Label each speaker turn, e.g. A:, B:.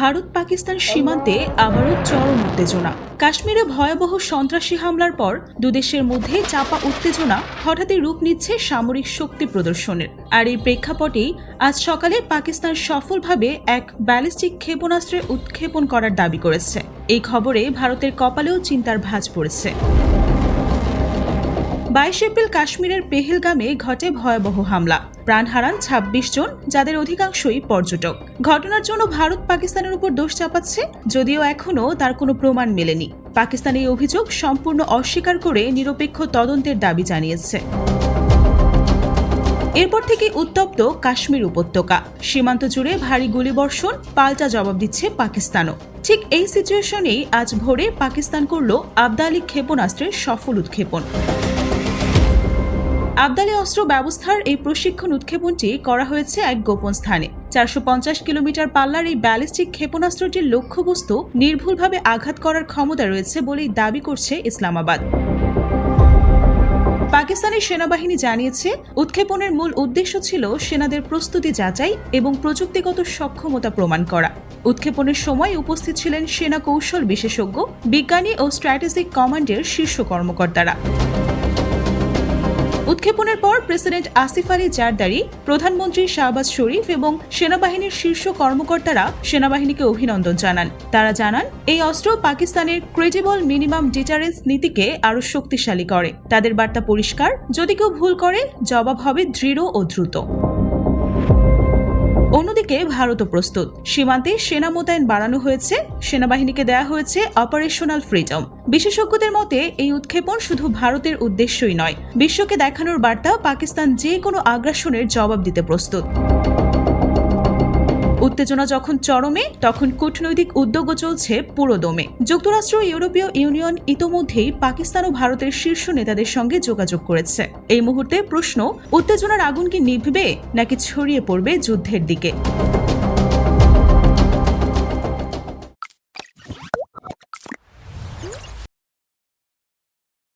A: ভারত পাকিস্তান সীমান্তে আবারও চরম উত্তেজনা। কাশ্মীরে ভয়াবহ সন্ত্রাসী হামলার পর দুদেশের মধ্যে চাপা উত্তেজনা হঠাৎই রূপ নিচ্ছে সামরিক শক্তি প্রদর্শনের। আর এই প্রেক্ষাপটেই আজ সকালে পাকিস্তান সফলভাবে এক ব্যালিস্টিক ক্ষেপণাস্ত্রের উৎক্ষেপণ করার দাবি করেছে। এই খবরে ভারতের কপালেও চিন্তার ভাঁজ পড়েছে। 22 এপ্রিল কাশ্মীরের পেহেলগামে ঘটে ভয়াবহ হামলা। প্রাণ হারান 26 জন, যাদের অধিকাংশই পর্যটক। ঘটনার জন্য ভারত পাকিস্তানের উপর দোষ চাপাচ্ছে, যদিও এখনও তার কোনো প্রমাণ মেলেনি। পাকিস্তান এই অভিযোগ সম্পূর্ণ অস্বীকার করে নিরপেক্ষ তদন্তের দাবি জানিয়েছে। এরপর থেকে উত্তপ্ত কাশ্মীর উপত্যকা। সীমান্ত জুড়ে ভারী গুলিবর্ষণ, পাল্টা জবাব দিচ্ছে পাকিস্তানও। ঠিক এই সিচুয়েশনেই আজ ভোরে পাকিস্তান করল আবদালি ক্ষেপণাস্ত্রের সফল উৎক্ষেপণ। আবদালি অস্ত্র ব্যবস্থার এই প্রশিক্ষণ উৎক্ষেপণটি করা হয়েছে এক গোপন স্থানে। 450 কিলোমিটার পাল্লার এই ব্যালিস্টিক ক্ষেপণাস্ত্রটির লক্ষ্যবস্তু নির্ভুলভাবে আঘাত করার ক্ষমতা রয়েছে বলেই দাবি করছে ইসলামাবাদ। পাকিস্তানের সেনাবাহিনী জানিয়েছে, উৎক্ষেপণের মূল উদ্দেশ্য ছিল সেনাদের প্রস্তুতি যাচাই এবং প্রযুক্তিগত সক্ষমতা প্রমাণ করা। উৎক্ষেপণের সময় উপস্থিত ছিলেন সেনা কৌশল বিশেষজ্ঞ, বিজ্ঞানী ও স্ট্র্যাটেজিক কমান্ডের শীর্ষ কর্মকর্তারা। উৎক্ষেপণের পর প্রেসিডেন্ট আসিফ আলী জারদারি, প্রধানমন্ত্রী শাহবাজ শরীফ এবং সেনাবাহিনীর শীর্ষ কর্মকর্তারা সেনাবাহিনীকে অভিনন্দন জানান। তারা জানান, এই অস্ত্র পাকিস্তানের ক্রেডিবল মিনিমাম ডিটারেন্স নীতিকে আরও শক্তিশালী করে। তাদের বার্তা পরিষ্কার, যদি কেউ ভুল করে জবাব হবে দৃঢ় ও দ্রুত। অন্যদিকে ভারতও প্রস্তুত। সীমান্তে সেনা মোতায়েন বাড়ানো হয়েছে, সেনাবাহিনীকে দেয়া হয়েছে অপারেশনাল ফ্রিডম। বিশেষজ্ঞদের মতে এই উৎক্ষেপণ শুধু ভারতের উদ্দেশ্যই নয়, বিশ্বকে দেখানোর বার্তা পাকিস্তান যে কোনো আগ্রাসনের জবাব দিতে প্রস্তুত। উত্তেজনা যখন চরমে, তখন কূটনৈতিক উদ্যোগও চলছে পুরোদমে। যুক্তরাষ্ট্র, ইউরোপীয় ইউনিয়ন ইতোমধ্যেই পাকিস্তান ও ভারতের শীর্ষ নেতাদের সঙ্গে যোগাযোগ করেছে। এই মুহূর্তে প্রশ্ন, উত্তেজনার আগুন কি নিভবে নাকি ছড়িয়ে পড়বে যুদ্ধের দিকে?